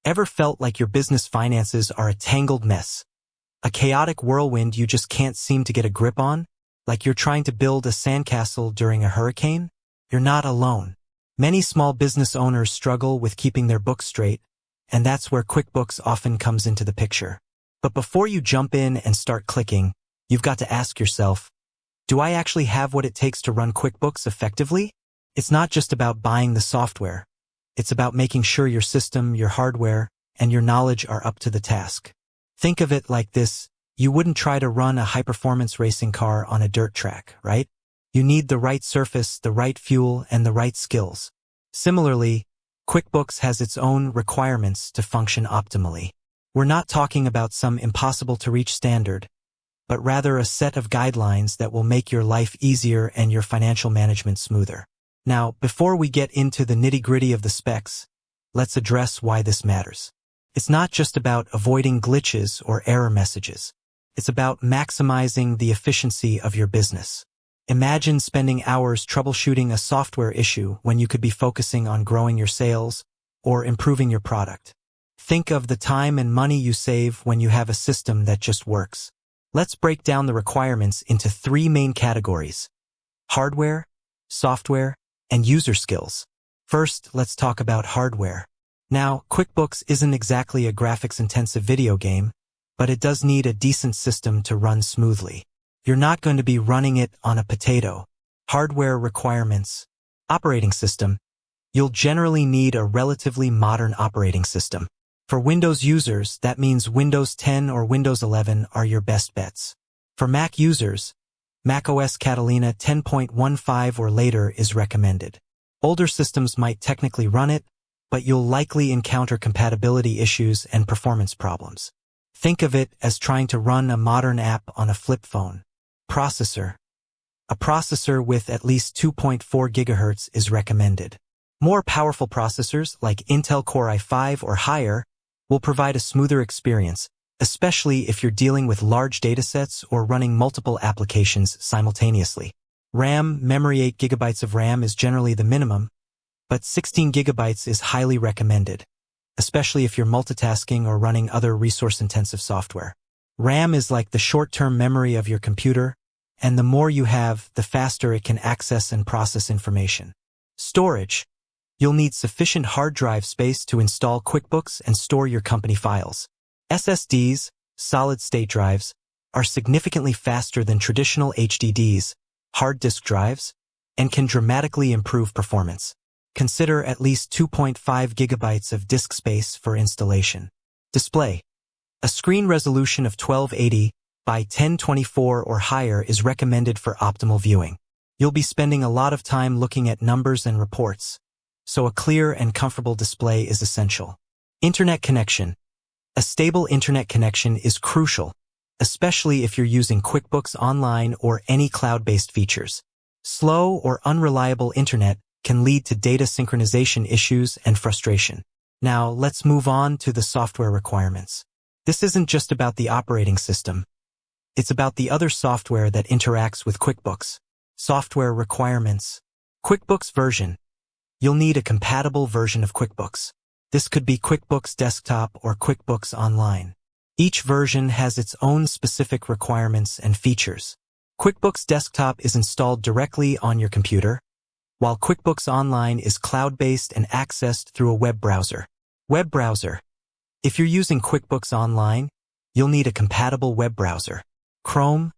Ever felt like your business finances are a tangled mess? A chaotic whirlwind you just can't seem to get a grip on? Like you're trying to build a sandcastle during a hurricane? You're not alone. Many small business owners struggle with keeping their books straight, and that's where QuickBooks often comes into the picture. But before you jump in and start clicking, you've got to ask yourself, do I actually have what it takes to run QuickBooks effectively? It's not just about buying the software. It's about making sure your system, your hardware, and your knowledge are up to the task. Think of it like this: you wouldn't try to run a high-performance racing car on a dirt track, right? You need the right surface, the right fuel, and the right skills. Similarly, QuickBooks has its own requirements to function optimally. We're not talking about some impossible-to-reach standard, but rather a set of guidelines that will make your life easier and your financial management smoother. Now, before we get into the nitty-gritty of the specs, let's address why this matters. It's not just about avoiding glitches or error messages. It's about maximizing the efficiency of your business. Imagine spending hours troubleshooting a software issue when you could be focusing on growing your sales or improving your product. Think of the time and money you save when you have a system that just works. Let's break down the requirements into 3 main categories: hardware, software, and user skills. First, let's talk about hardware. Now, QuickBooks isn't exactly a graphics-intensive video game, but it does need a decent system to run smoothly. You're not going to be running it on a potato. Hardware requirements. Operating system. You'll generally need a relatively modern operating system. For Windows users, that means Windows 10 or Windows 11 are your best bets. For Mac users, macOS Catalina 10.15 or later is recommended. Older systems might technically run it, but you'll likely encounter compatibility issues and performance problems. Think of it as trying to run a modern app on a flip phone. Processor. A processor with at least 2.4 GHz is recommended. More powerful processors like Intel Core i5 or higher will provide a smoother experience, especially if you're dealing with large datasets or running multiple applications simultaneously. RAM, memory 8 GB of RAM is generally the minimum, but 16 GB is highly recommended, especially if you're multitasking or running other resource-intensive software. RAM is like the short-term memory of your computer, and the more you have, the faster it can access and process information. Storage. You'll need sufficient hard drive space to install QuickBooks and store your company files. SSDs, solid-state drives, are significantly faster than traditional HDDs, hard disk drives, and can dramatically improve performance. Consider at least 2.5 GB of disk space for installation. Display. A screen resolution of 1280 by 1024 or higher is recommended for optimal viewing. You'll be spending a lot of time looking at numbers and reports, so a clear and comfortable display is essential. Internet connection. A stable internet connection is crucial, especially if you're using QuickBooks Online or any cloud-based features. Slow or unreliable internet can lead to data synchronization issues and frustration. Now, let's move on to the software requirements. This isn't just about the operating system. It's about the other software that interacts with QuickBooks. Software requirements. QuickBooks version. You'll need a compatible version of QuickBooks. This could be QuickBooks Desktop or QuickBooks Online. Each version has its own specific requirements and features. QuickBooks Desktop is installed directly on your computer, while QuickBooks Online is cloud-based and accessed through a web browser. Web browser. If you're using QuickBooks Online, you'll need a compatible web browser. Chrome,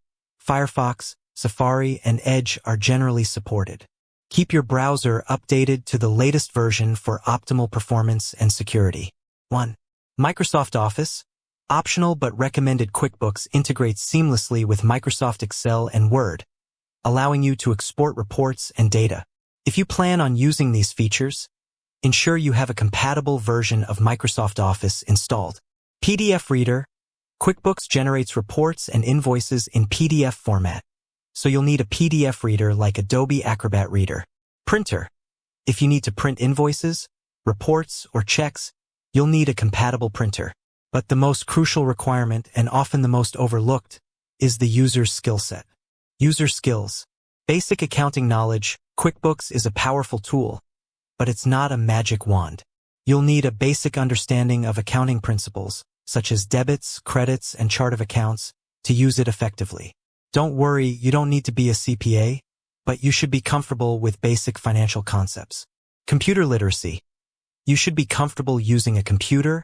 Firefox, Safari, and Edge are generally supported. Keep your browser updated to the latest version for optimal performance and security. 1. Microsoft Office. Optional but recommended. QuickBooks integrates seamlessly with Microsoft Excel and Word, allowing you to export reports and data. If you plan on using these features, ensure you have a compatible version of Microsoft Office installed. PDF Reader. QuickBooks generates reports and invoices in PDF format, so you'll need a PDF reader like Adobe Acrobat Reader. Printer. If you need to print invoices, reports, or checks, you'll need a compatible printer. But the most crucial requirement, and often the most overlooked, is the user's skill set. User skills. Basic accounting knowledge. QuickBooks is a powerful tool, but it's not a magic wand. You'll need a basic understanding of accounting principles, such as debits, credits, and chart of accounts, to use it effectively. Don't worry, you don't need to be a CPA, but you should be comfortable with basic financial concepts. Computer literacy. You should be comfortable using a computer,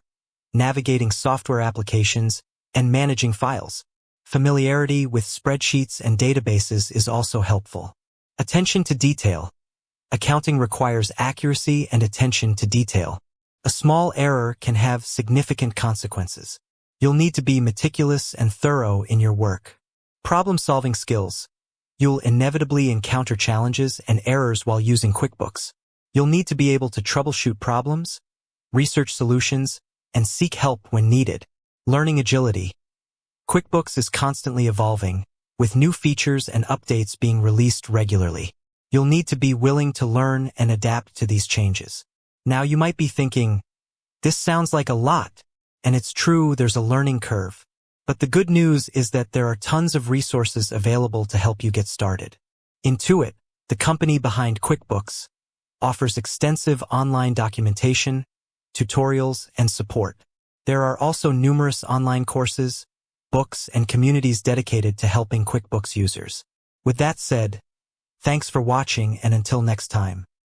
navigating software applications, and managing files. Familiarity with spreadsheets and databases is also helpful. Attention to detail. Accounting requires accuracy and attention to detail. A small error can have significant consequences. You'll need to be meticulous and thorough in your work. Problem-solving skills. You'll inevitably encounter challenges and errors while using QuickBooks. You'll need to be able to troubleshoot problems, research solutions, and seek help when needed. Learning agility. QuickBooks is constantly evolving, with new features and updates being released regularly. You'll need to be willing to learn and adapt to these changes. Now you might be thinking, this sounds like a lot, and it's true, there's a learning curve. But the good news is that there are tons of resources available to help you get started. Intuit, the company behind QuickBooks, offers extensive online documentation, tutorials, and support. There are also numerous online courses, books, and communities dedicated to helping QuickBooks users. With that said, thanks for watching, and until next time.